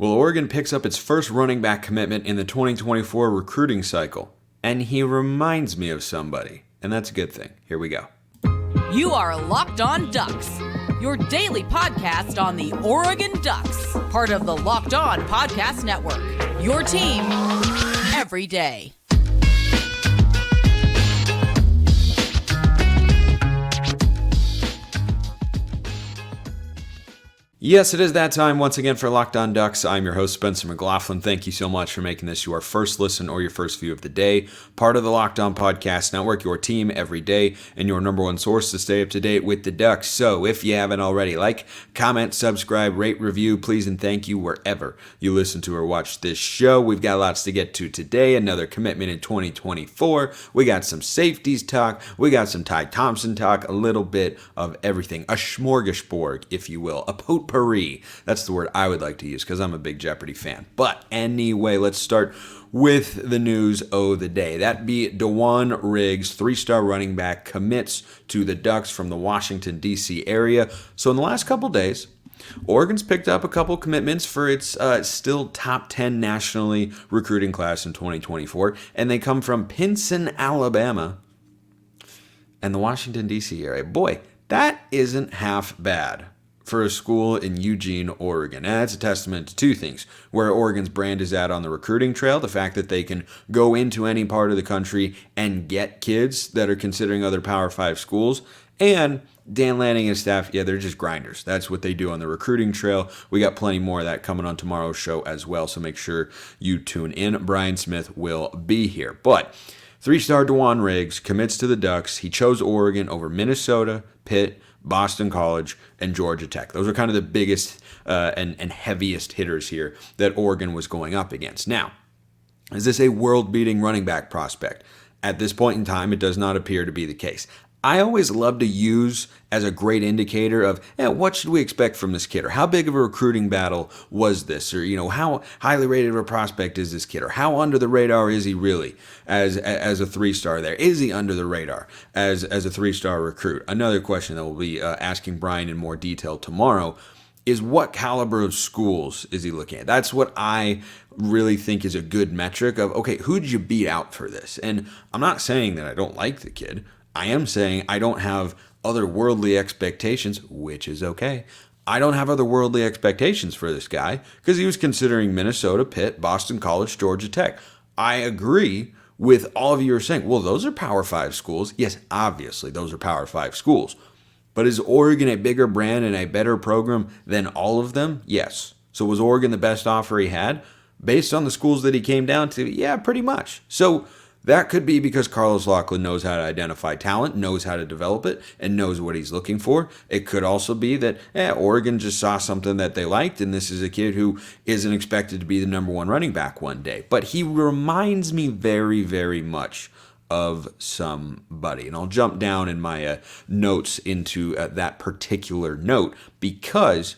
Well, Oregon picks up its first running back commitment in the 2024 recruiting cycle, and he reminds me of somebody, and that's a good thing. Here we go. You are Locked On Ducks, your daily podcast on the Oregon Ducks, part of the Locked On Podcast Network, your team every day. Yes, it is that time once again for Locked On Ducks. I'm your host, Spencer McLaughlin. Thank you so much for making this your first listen or your first view of the day. Part of the Locked On Podcast Network, your team every day, and your number one source to stay up to date with the Ducks. So if you haven't already, like, comment, subscribe, rate, review, please, and thank you wherever you listen to or watch this show. We've got lots to get to today. Another commitment in 2024. We got some safeties talk. We got some Ty Thompson talk. A little bit of everything. A smorgasbord, if you will. A potpourri. That's the word I would like to use because I'm a big Jeopardy fan. But anyway, let's start with the news of the day. That be Dewan Riggs, three-star running back, commits to the Ducks from the Washington, D.C. area. So in the last couple days, Oregon's picked up a couple commitments for its still top 10 nationally recruiting class in 2024, and they come from Pinson, Alabama, and the Washington, D.C. area. Boy, that isn't half bad for a school in Eugene, Oregon. And that's a testament to two things: where Oregon's brand is at on the recruiting trail, the fact that they can go into any part of the country and get kids that are considering other Power 5 schools, and Dan Lanning and staff, yeah, they're just grinders. That's what they do on the recruiting trail. We got plenty more of that coming on tomorrow's show as well, so make sure you tune in. Brian Smith will be here. But three-star Dewan Riggs commits to the Ducks. He chose Oregon over Minnesota, Pitt, Boston College, and Georgia Tech. Those are kind of the biggest and heaviest hitters here that Oregon was going up against. Now, is this a world-beating running back prospect? At this point in time, it does not appear to be the case. I always love to use as a great indicator of what should we expect from this kid, or how big of a recruiting battle was this, or how highly rated of a prospect is this kid, or how under the radar is he really as a three-star there? Is he under the radar as a three-star recruit? Another question that we'll be asking Brian in more detail tomorrow is what caliber of schools is he looking at? That's what I really think is a good metric of, okay, who did you beat out for this? And I'm not saying that I don't like the kid. I am saying I don't have otherworldly expectations, which is okay. I don't have otherworldly expectations for this guy because he was considering Minnesota, Pitt, Boston College, Georgia Tech. I agree with all of you who are saying, well, those are Power 5 schools. Yes, obviously, those are Power 5 schools. But is Oregon a bigger brand and a better program than all of them? Yes. So was Oregon the best offer he had? Based on the schools that he came down to, yeah, pretty much. So that could be because Carlos Locklyn knows how to identify talent, knows how to develop it, and knows what he's looking for. It could also be that Oregon just saw something that they liked, and this is a kid who isn't expected to be the number one running back one day. But he reminds me very, very much of somebody. And I'll jump down in my notes into that particular note, because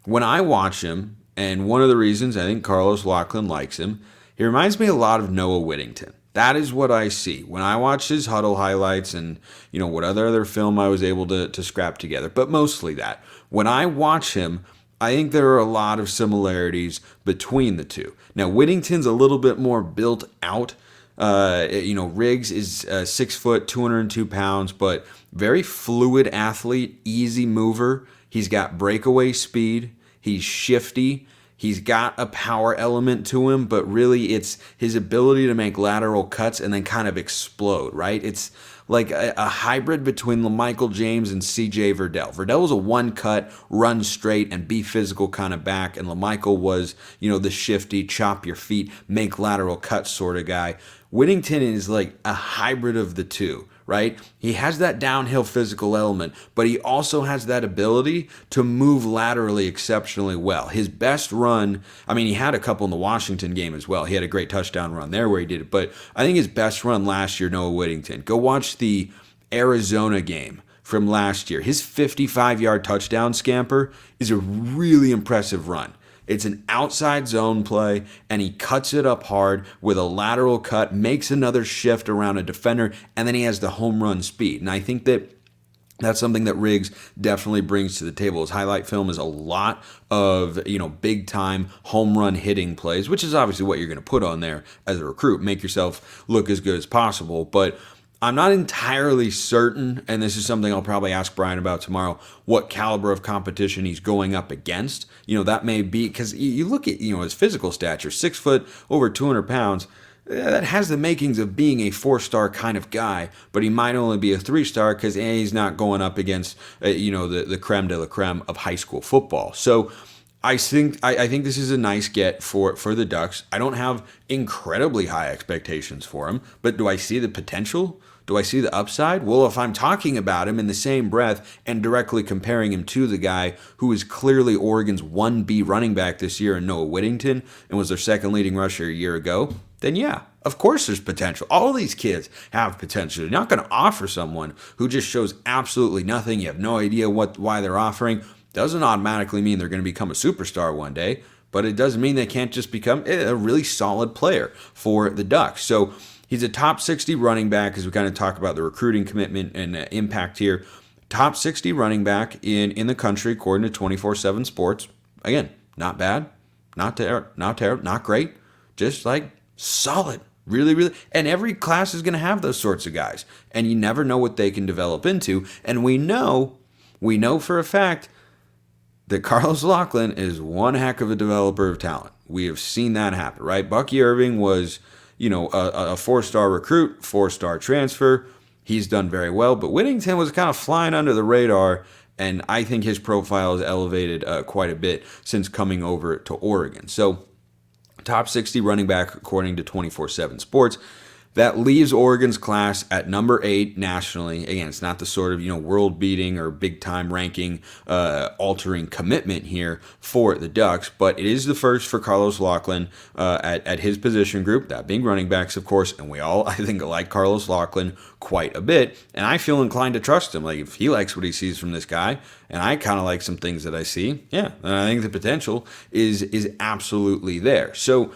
when I watch him, and one of the reasons I think Carlos Locklyn likes him, he reminds me a lot of Noah Whittington. That is what I see when I watch his huddle highlights and, what other film I was able to scrap together. But mostly that. When I watch him, I think there are a lot of similarities between the two. Now, Whittington's a little bit more built out. Riggs is 6 foot, 202 pounds, but very fluid athlete, easy mover. He's got breakaway speed. He's shifty. He's got a power element to him, but really it's his ability to make lateral cuts and then kind of explode, right? It's like a hybrid between LaMichael James and C.J. Verdell. Verdell was a one-cut, run straight, and be physical kind of back, and LaMichael was, the shifty, chop your feet, make lateral cuts sort of guy. Whittington is like a hybrid of the two, right? He has that downhill physical element, but he also has that ability to move laterally exceptionally well. His best run, he had a couple in the Washington game as well. He had a great touchdown run there where he did it, but I think his best run last year, Noah Whittington. Go watch the Arizona game from last year. His 55-yard touchdown scamper is a really impressive run. It's an outside zone play, and he cuts it up hard with a lateral cut, makes another shift around a defender, and then he has the home run speed. And I think that That's something that Riggs definitely brings to the table. His highlight film is a lot of, big time home run hitting plays, which is obviously what you're going to put on there as a recruit. Make yourself look as good as possible. But I'm not entirely certain, and this is something I'll probably ask Brian about tomorrow, what caliber of competition he's going up against. That may be because you look at, his physical stature, 6 foot, over 200 pounds. That has the makings of being a 4-star kind of guy, but he might only be a 3-star because he's not going up against the creme de la creme of high school football. So I think this is a nice get for the Ducks. I don't have incredibly high expectations for him, but do I see the potential? Do I see the upside? Well, if I'm talking about him in the same breath and directly comparing him to the guy who is clearly Oregon's 1B running back this year in Noah Whittington and was their second leading rusher a year ago, then yeah, of course there's potential. All these kids have potential. You're not going to offer someone who just shows absolutely nothing. You have no idea why they're offering. Doesn't automatically mean they're going to become a superstar one day, but it doesn't mean they can't just become a really solid player for the Ducks. So he's a top 60 running back, as we kind of talk about the recruiting commitment and impact here. Top 60 running back in the country, according to 24/7 Sports. Again, not bad, not terrible, not great, just like solid. Really, really. And every class is going to have those sorts of guys. And you never know what they can develop into. And we know for a fact that Carlos Lachlan is one heck of a developer of talent. We have seen that happen, right? Bucky Irving was, a 4-star recruit, 4-star transfer. He's done very well. But Whittington was kind of flying under the radar. And I think his profile has elevated quite a bit since coming over to Oregon. So top 60 running back according to 24/7 Sports. That leaves Oregon's class at number 8 nationally. Again, it's not the sort of world-beating or big-time ranking altering commitment here for the Ducks, but it is the first for Carlos Lachlan at his position group, that being running backs, of course, and we all, I think, like Carlos Lachlan quite a bit, and I feel inclined to trust him. Like, if he likes what he sees from this guy, and I kind of like some things that I see, yeah, and I think the potential is absolutely there. So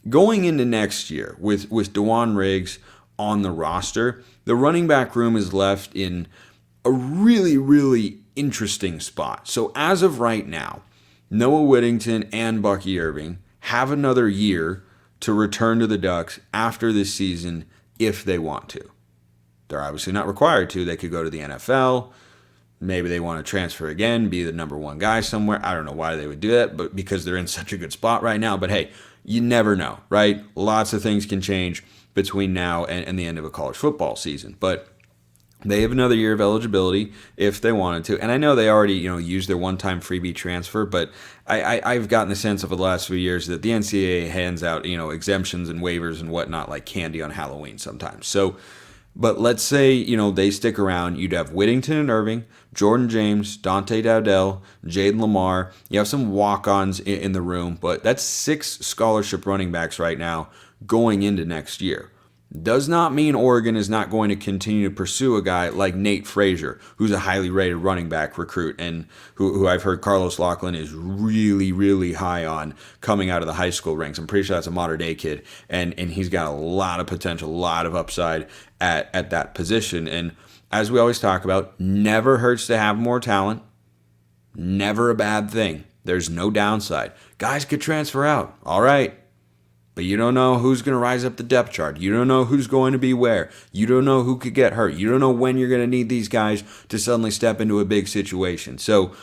going into next year with Dewan Riggs on the roster, the running back room is left in a really, really interesting spot. So as of right now, Noah Whittington and Bucky Irving have another year to return to the Ducks after this season if they want to. They're obviously not required to. They could go to the NFL. Maybe they want to transfer again, be the number 1 guy somewhere. I don't know why they would do that, but because they're in such a good spot right now. But hey, you never know, right? Lots of things can change between now and the end of a college football season. But they have another year of eligibility if they wanted to. And I know they already, used their one-time freebie transfer, but I've gotten the sense over the last few years that the NCAA hands out, exemptions and waivers and whatnot like candy on Halloween sometimes. So, but let's say, they stick around. You'd have Whittington and Irving, Jordan James, Dante Dowdell, Jaden Lamar. You have some walk-ons in the room, but that's 6 scholarship running backs right now going into next year. Does not mean Oregon is not going to continue to pursue a guy like Nate Frazier, who's a highly rated running back recruit and who I've heard Carlos Lachlan is really, really high on coming out of the high school ranks. I'm pretty sure that's a modern day kid, and he's got a lot of potential, a lot of upside at that position. And as we always talk about, never hurts to have more talent. Never a bad thing. There's no downside. Guys could transfer out. All right. But you don't know who's going to rise up the depth chart. You don't know who's going to be where. You don't know who could get hurt. You don't know when you're going to need these guys to suddenly step into a big situation. So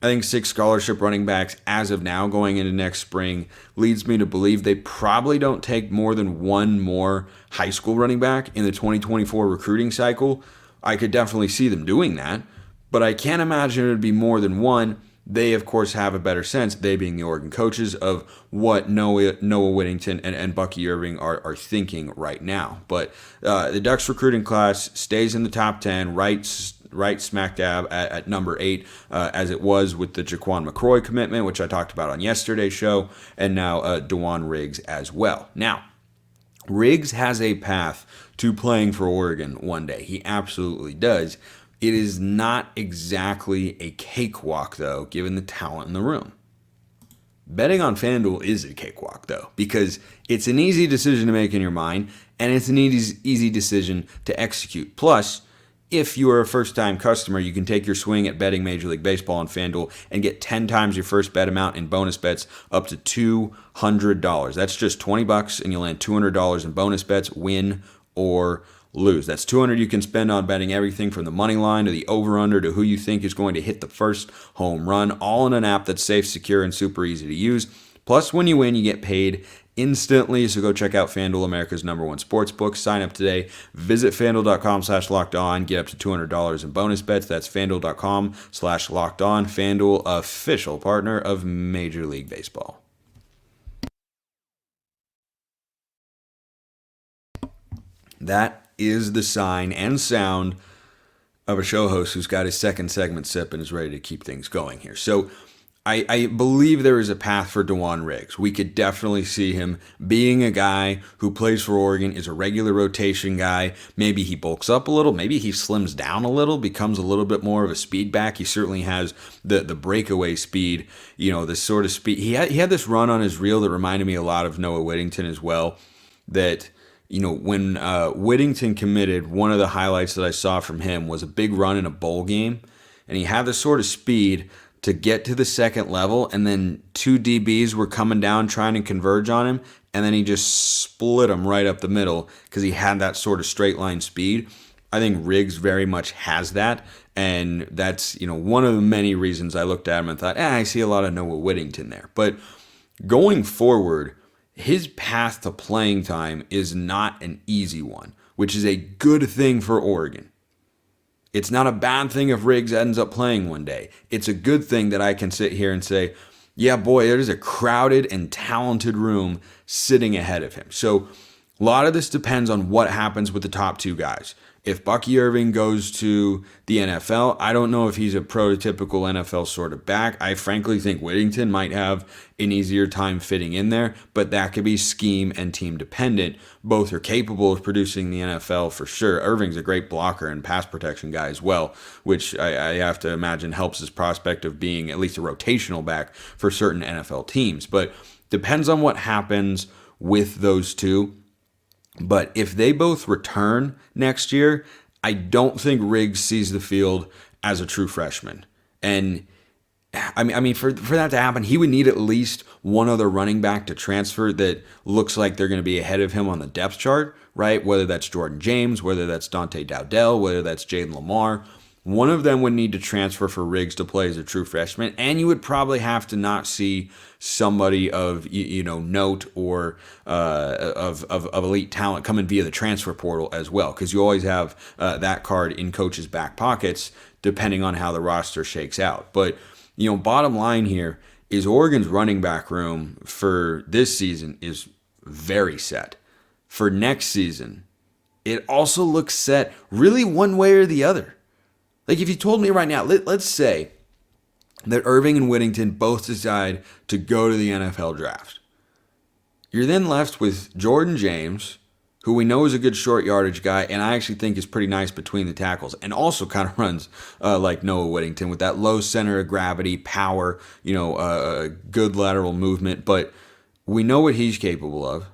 I think 6 scholarship running backs as of now going into next spring leads me to believe they probably don't take more than 1 more high school running back in the 2024 recruiting cycle. I could definitely see them doing that, but I can't imagine it would be more than 1. They, of course, have a better sense, they being the Oregon coaches, of what Noah Whittington and Bucky Irving are thinking right now. But the Ducks recruiting class stays in the top 10, right smack dab at number 8, as it was with the Jaquan McCroy commitment, which I talked about on yesterday's show, and now Dewan Riggs as well. Now, Riggs has a path to playing for Oregon one day. He absolutely does. It is not exactly a cakewalk, though, given the talent in the room. Betting on FanDuel is a cakewalk, though, because it's an easy decision to make in your mind, and it's an easy decision to execute. Plus, if you are a first-time customer, you can take your swing at betting Major League Baseball on FanDuel and get 10 times your first bet amount in bonus bets up to $200. That's just $20 and you'll land $200 in bonus bets, win or lose. That's $200 you can spend on betting everything from the money line to the over-under to who you think is going to hit the first home run, all in an app that's safe, secure, and super easy to use. Plus, when you win, you get paid instantly. So go check out FanDuel, America's #1 sportsbook. Sign up today. Visit FanDuel.com/lockedon. Get up to $200 in bonus bets. That's FanDuel.com/lockedon. FanDuel, official partner of Major League Baseball. That is the sign and sound of a show host who's got his second segment sip and is ready to keep things going here. So I believe there is a path for Dewan Riggs. We could definitely see him being a guy who plays for Oregon, is a regular rotation guy. Maybe he bulks up a little. Maybe he slims down a little, becomes a little bit more of a speed back. He certainly has the breakaway speed, this sort of speed. He had this run on his reel that reminded me a lot of Noah Whittington as well, that when Whittington committed, one of the highlights that I saw from him was a big run in a bowl game, and he had this sort of speed to get to the second level, and then two DBs were coming down trying to converge on him, and then he just split them right up the middle because he had that sort of straight line speed. I think Riggs very much has that, and that's one of the many reasons I looked at him and thought, I see a lot of Noah Whittington there. But going forward, his path to playing time is not an easy one, which is a good thing for Oregon. It's not a bad thing if Riggs ends up playing one day. It's a good thing that I can sit here and say, yeah, boy, there's a crowded and talented room sitting ahead of him. So a lot of this depends on what happens with the top two guys. If Bucky Irving goes to the NFL, I don't know if he's a prototypical NFL sort of back. I frankly think Whittington might have an easier time fitting in there, but that could be scheme and team dependent. Both are capable of producing the NFL for sure. Irving's a great blocker and pass protection guy as well, which I have to imagine helps his prospect of being at least a rotational back for certain NFL teams. But depends on what happens with those two. But if they both return next year, I don't think Riggs sees the field as a true freshman. And I mean, for that to happen, he would need at least one other running back to transfer that looks like they're going to be ahead of him on the depth chart, right? Whether that's Jordan James, whether that's Dante Dowdell, whether that's Jaden Lamar. One of them would need to transfer for Riggs to play as a true freshman, and you would probably have to not see somebody of note or of elite talent coming via the transfer portal as well, because you always have that card in coaches' back pockets depending on how the roster shakes out. But bottom line here is Oregon's running back room for this season is very set. For next season, it also looks set really one way or the other. Like if you told me right now, let's say that Irving and Whittington both decide to go to the NFL draft. You're then left with Jordan James, who we know is a good short yardage guy, and I actually think is pretty nice between the tackles, and also kind of runs like Noah Whittington with that low center of gravity, power, good lateral movement. But we know what he's capable of.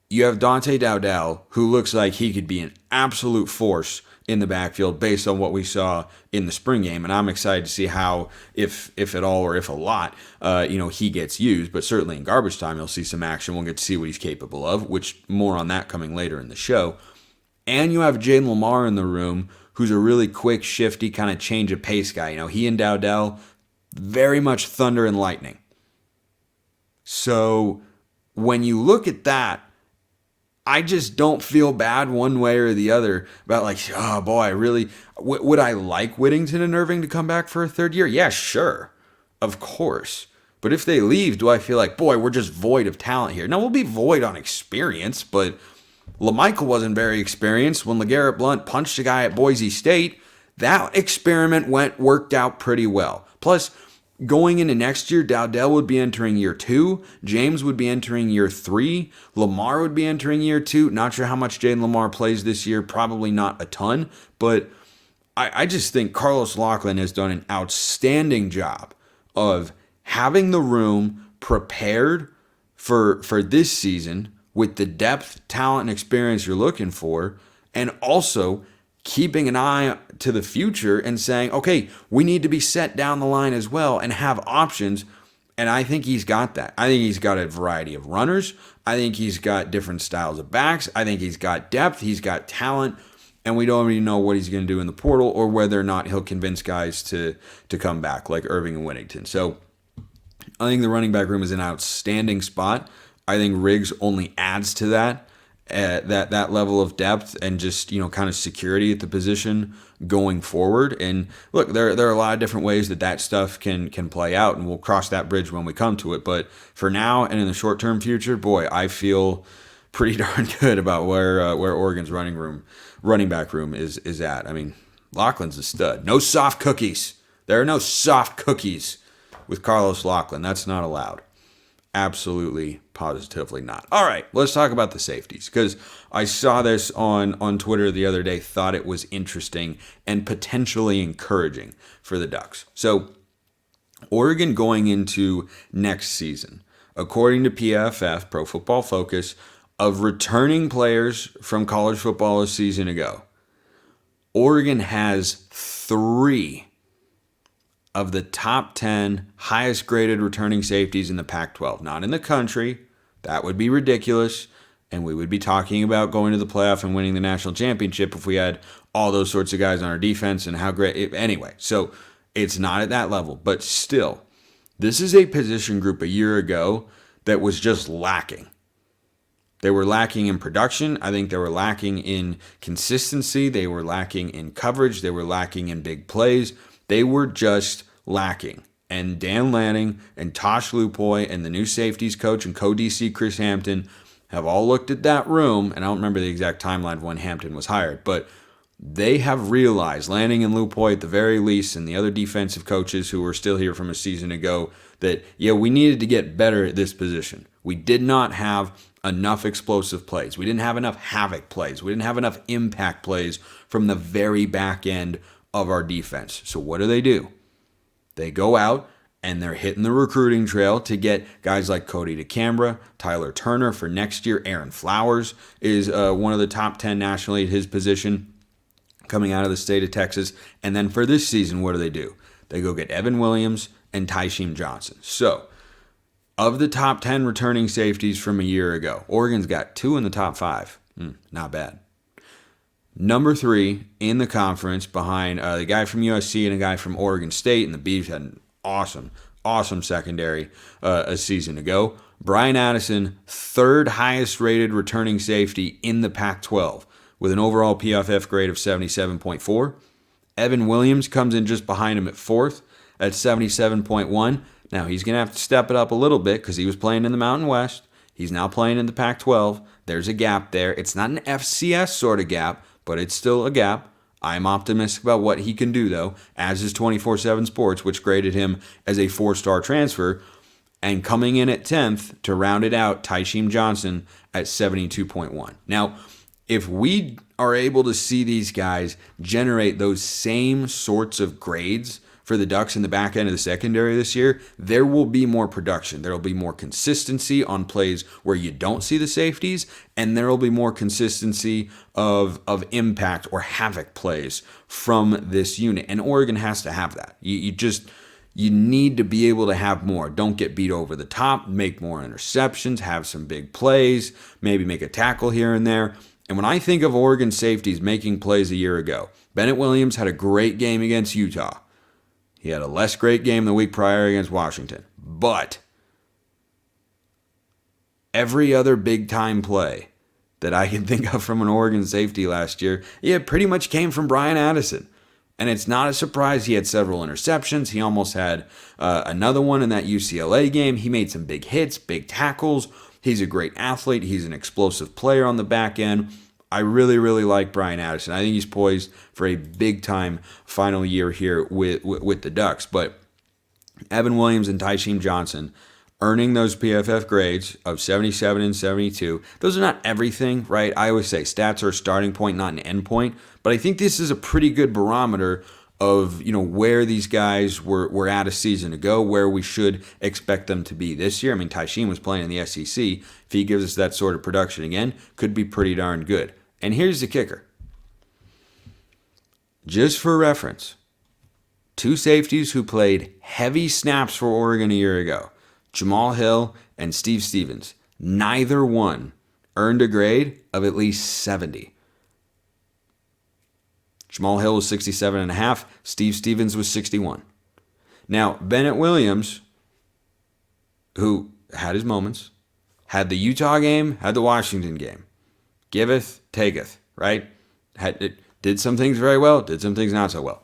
You have Dante Dowdell, who looks like he could be an absolute force in the backfield based on what we saw in the spring game. And I'm excited to see how, if at all or if a lot, he gets used. But certainly in garbage time, you'll see some action. We'll get to see what he's capable of, which more on that coming later in the show. And you have Jaden Lamar in the room, who's a really quick, shifty, kind of change of pace guy. He and Dowdell, very much thunder and lightning. So when you look at that, I just don't feel bad one way or the other about oh boy, really, would I like Whittington and Irving to come back for a third year? Yeah, sure, of course. But if they leave, do I feel like, boy, we're just void of talent here? No, we'll be void on experience, but LaMichael wasn't very experienced when LeGarrette Blount punched a guy at Boise State. That experiment worked out pretty well. Plus, going into next year, Dowdell would be entering year 2. James would be entering year 3. Lamar would be entering year 2. Not sure how much Jaden Lamar plays this year. Probably not a ton. But I just think Carlos Locklyn has done an outstanding job of having the room prepared for this season with the depth, talent, and experience you're looking for, and also keeping an eye to the future and saying, okay, we need to be set down the line as well and have options. And I think he's got that. I think he's got a variety of runners. I think he's got different styles of backs. I think he's got depth. He's got talent. And we don't really know what he's going to do in the portal or whether or not he'll convince guys to come back like Irving and Whittington. So I think the running back room is an outstanding spot. I think Riggs only adds to that. That level of depth and just, kind of security at the position going forward. And look, there are a lot of different ways that stuff can play out, and we'll cross that bridge when we come to it. But for now and in the short-term future, boy, I feel pretty darn good about where Oregon's running back room is at. I mean, Lachlan's a stud. No soft cookies. There are no soft cookies with Carlos Locklyn. That's not allowed. Absolutely, positively not. All right, let's talk about the safeties, because I saw this on Twitter the other day, thought it was interesting and potentially encouraging for the Ducks. So, Oregon going into next season, according to PFF, Pro Football Focus, of returning players from college football a season ago, Oregon has 3 of the top 10 highest graded returning safeties in the Pac-12. Not in the country. That would be ridiculous. And we would be talking about going to the playoff and winning the national championship if we had all those sorts of guys on our defense and how great. Anyway, so it's not at that level. But still, this is a position group a year ago that was just lacking. They were lacking in production. I think they were lacking in consistency. They were lacking in coverage. They were lacking in big plays. They were just lacking. And Dan Lanning and Tosh Lupoy and the new safeties coach and co-DC Chris Hampton have all looked at that room, and I don't remember the exact timeline of when Hampton was hired, but they have realized, Lanning and Lupoy at the very least, and the other defensive coaches who were still here from a season ago, that, we needed to get better at this position. We did not have enough explosive plays. We didn't have enough havoc plays. We didn't have enough impact plays from the very back end of our defense. So what do? They go out and they're hitting the recruiting trail to get guys like Cody DeCambra, Tyler Turner for next year. Aaron Flowers is one of the top 10 nationally at his position coming out of the state of Texas. And then for this season, what do? They go get Evan Williams and Tysheem Johnson. So of the top 10 returning safeties from a year ago, Oregon's got 2 in the top 5. Not bad. Number 3 in the conference behind the guy from USC and a guy from Oregon State, and the Beavs had an awesome secondary a season ago. Brian Addison, 3rd highest rated returning safety in the Pac-12 with an overall PFF grade of 77.4. Evan Williams comes in just behind him at 4th at 77.1. Now he's going to have to step it up a little bit because he was playing in the Mountain West. He's now playing in the Pac-12. There's a gap there. It's not an FCS sort of gap, but it's still a gap. I'm optimistic about what he can do, though, as is 24/7 Sports, which graded him as a 4-star transfer. And coming in at 10th to round it out, Tysheem Johnson at 72.1. Now, if we are able to see these guys generate those same sorts of grades for the Ducks in the back end of the secondary this year, there will be more production. There will be more consistency on plays where you don't see the safeties, and there will be more consistency of impact or havoc plays from this unit. And Oregon has to have that. You need to be able to have more. Don't get beat over the top, make more interceptions, have some big plays, maybe make a tackle here and there. And when I think of Oregon safeties making plays a year ago, Bennett Williams had a great game against Utah. He had a less great game the week prior against Washington. But every other big-time play that I can think of from an Oregon safety last year, it pretty much came from Brian Addison. And it's not a surprise he had several interceptions. He almost had another one in that UCLA game. He made some big hits, big tackles. He's a great athlete. He's an explosive player on the back end. I really, really like Brian Addison. I think he's poised for a big-time final year here with the Ducks. But Evan Williams and Tysheem Johnson earning those PFF grades of 77 and 72, those are not everything, right? I always say stats are a starting point, not an end point. But I think this is a pretty good barometer of where these guys were at a season ago, where we should expect them to be this year. I mean, Tysheem was playing in the SEC. If he gives us that sort of production again, could be pretty darn good. And here's the kicker. just for reference, two safeties who played heavy snaps for Oregon a year ago, Jamal Hill and Steve Stevens, neither one earned a grade of at least 70. Jamal Hill was 67.5. Steve Stevens was 61. Now, Bennett Williams, who had his moments, had the Utah game, had the Washington game. Giveth, taketh, right? Did some things very well, did some things not so well.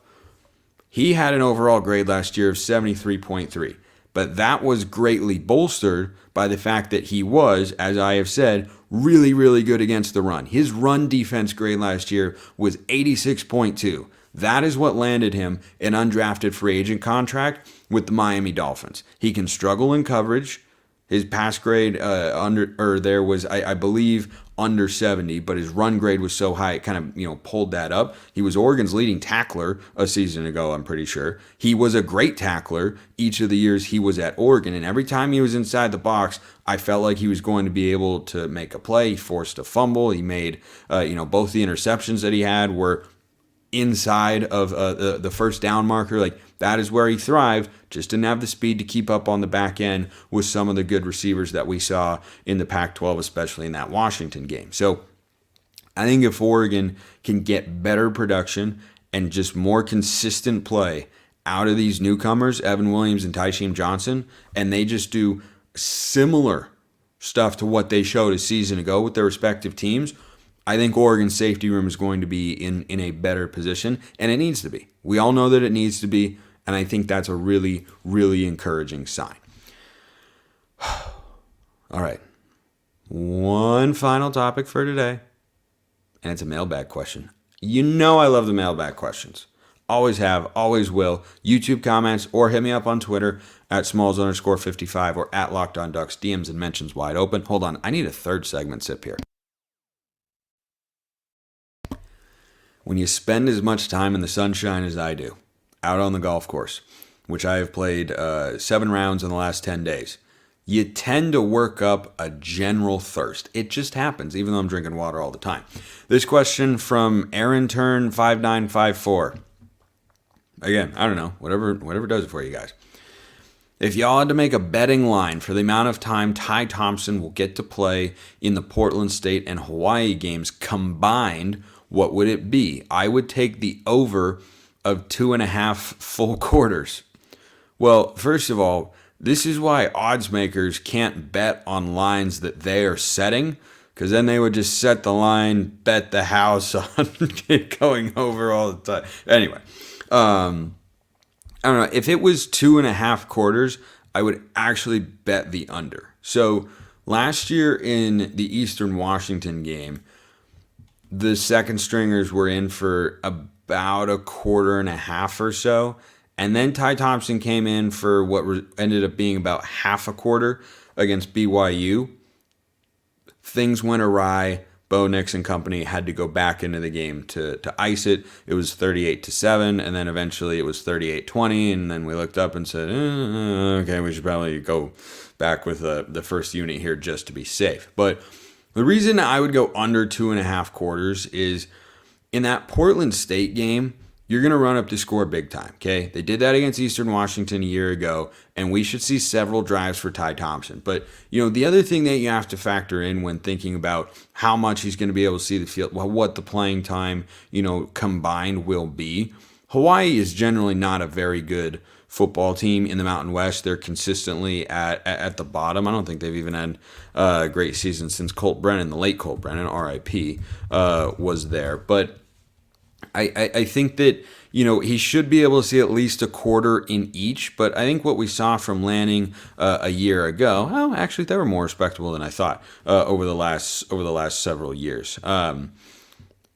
He had an overall grade last year of 73.3, but that was greatly bolstered by the fact that he was, as I have said, really, really good against the run. His run defense grade last year was 86.2. That is what landed him an undrafted free agent contract with the Miami Dolphins. He can struggle in coverage. His pass grade was, I believe, under 70, but his run grade was so high it kind of pulled that up. He was Oregon's leading tackler a season ago, I'm pretty sure. He was a great tackler each of the years he was at Oregon, and every time he was inside the box, I felt like he was going to be able to make a play. He forced a fumble. He made, both the interceptions that he had were inside of the first down marker. Like, that is where he thrived. Just didn't have the speed to keep up on the back end with some of the good receivers that we saw in the Pac-12, especially in that Washington game. So I think if Oregon can get better production and just more consistent play out of these newcomers, Evan Williams and Tysheem Johnson, and they just do similar stuff to what they showed a season ago with their respective teams, I think Oregon's safety room is going to be in a better position, and it needs to be. We all know that it needs to be, and I think that's a really, really encouraging sign. All right. One final topic for today, and it's a mailbag question. You know I love the mailbag questions. Always have, always will. YouTube comments, or hit me up on Twitter at smalls_55 or at LockedOnDucks. DMs and mentions wide open. Hold on, I need a third segment sip here. When you spend as much time in the sunshine as I do, out on the golf course, which I have played 7 rounds in the last 10 days, you tend to work up a general thirst. It just happens, even though I'm drinking water all the time. This question from Aaron Turn 5954. Again, I don't know, whatever does it for you guys. If y'all had to make a betting line for the amount of time Ty Thompson will get to play in the Portland State and Hawaii games combined, what would it be? I would take the over of 2.5 full quarters. Well, first of all, this is why odds makers can't bet on lines that they are setting, because then they would just set the line, bet the house on it going over all the time. Anyway, I don't know. If it was 2.5 quarters, I would actually bet the under. So last year in the Eastern Washington game, the second stringers were in for about 1.25 or so. And then Ty Thompson came in for what ended up being about half a quarter against BYU. Things went awry. Bo Nix and company had to go back into the game to ice it. It was 38-7, and then eventually it was 38-20, and then we looked up and said, okay, we should probably go back with the first unit here just to be safe. But the reason I would go under 2.5 quarters is in that Portland State game, you're going to run up the score big time, okay? They did that against Eastern Washington a year ago, and we should see several drives for Ty Thompson. But, the other thing that you have to factor in when thinking about how much he's going to be able to see the field, what the playing time, combined will be. Hawaii is generally not a very good football team in the Mountain West. They're consistently at the bottom. I don't think they've even had a great season since Colt Brennan, the late Colt Brennan, RIP, was there. But I think that, he should be able to see at least a quarter in each. But I think what we saw from Lanning a year ago, actually, they were more respectable than I thought over the last several years.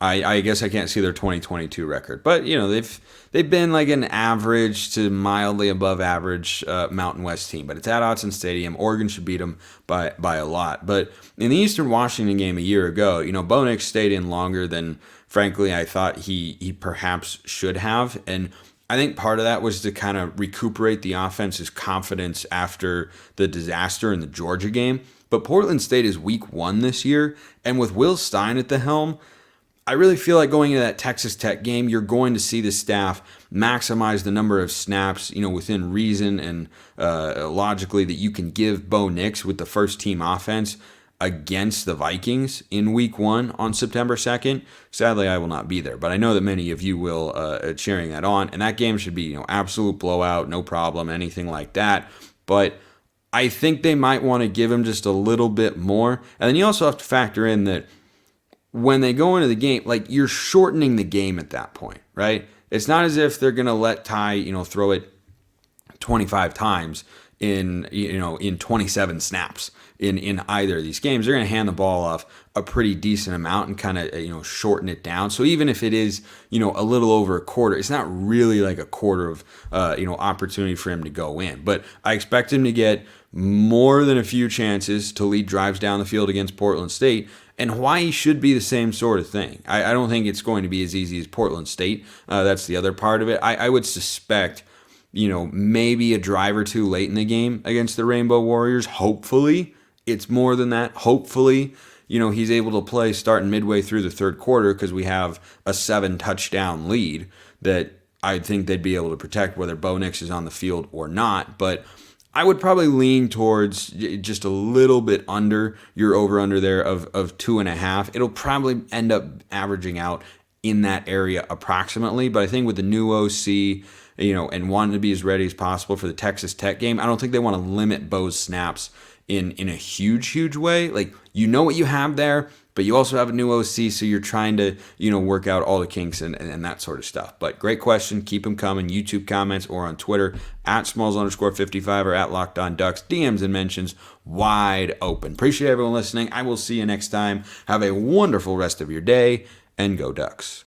I guess I can't see their 2022 record, but they've been like an average to mildly above average Mountain West team. But it's at Autzen Stadium. Oregon should beat them by a lot. But in the Eastern Washington game a year ago, Bo Nix stayed in longer than, frankly, I thought he perhaps should have. And I think part of that was to kind of recuperate the offense's confidence after the disaster in the Georgia game. But Portland State is week 1 this year, and with Will Stein at the helm, I really feel like going into that Texas Tech game, you're going to see the staff maximize the number of snaps, within reason and logically that you can give Bo Nix with the first team offense against the Vikings in week 1 on September 2nd. Sadly, I will not be there, but I know that many of you will cheering that on, and that game should be, absolute blowout, no problem, anything like that. But I think they might want to give him just a little bit more. And then you also have to factor in that when they go into the game, like, you're shortening the game at that point, right? It's not as if they're going to let Ty, throw it 25 times in 27 snaps in either of these games. They're going to hand the ball off a pretty decent amount and kind of shorten it down. So even if it is a little over a quarter, it's not really like a quarter of opportunity for him to go in. But I expect him to get more than a few chances to lead drives down the field against Portland State. And Hawaii should be the same sort of thing. I don't think it's going to be as easy as Portland State. That's the other part of it. I would suspect maybe a drive or two late in the game against the Rainbow Warriors. Hopefully it's more than that. Hopefully, he's able to play starting midway through the third quarter because we have a 7-touchdown lead that I think they'd be able to protect whether Bo Nix is on the field or not. But I would probably lean towards just a little bit under your over-under there of 2.5. It'll probably end up averaging out in that area approximately. But I think with the new OC, and wanting to be as ready as possible for the Texas Tech game, I don't think they want to limit Bo's snaps in a huge way. Like, what you have there, but you also have a new OC, so you're trying to, work out all the kinks and that sort of stuff. But great question. Keep them coming. YouTube comments or on Twitter at Smalls_55 or at Locked On Ducks. DMs and mentions wide open. Appreciate everyone listening. I will see you next time. Have a wonderful rest of your day, and go Ducks.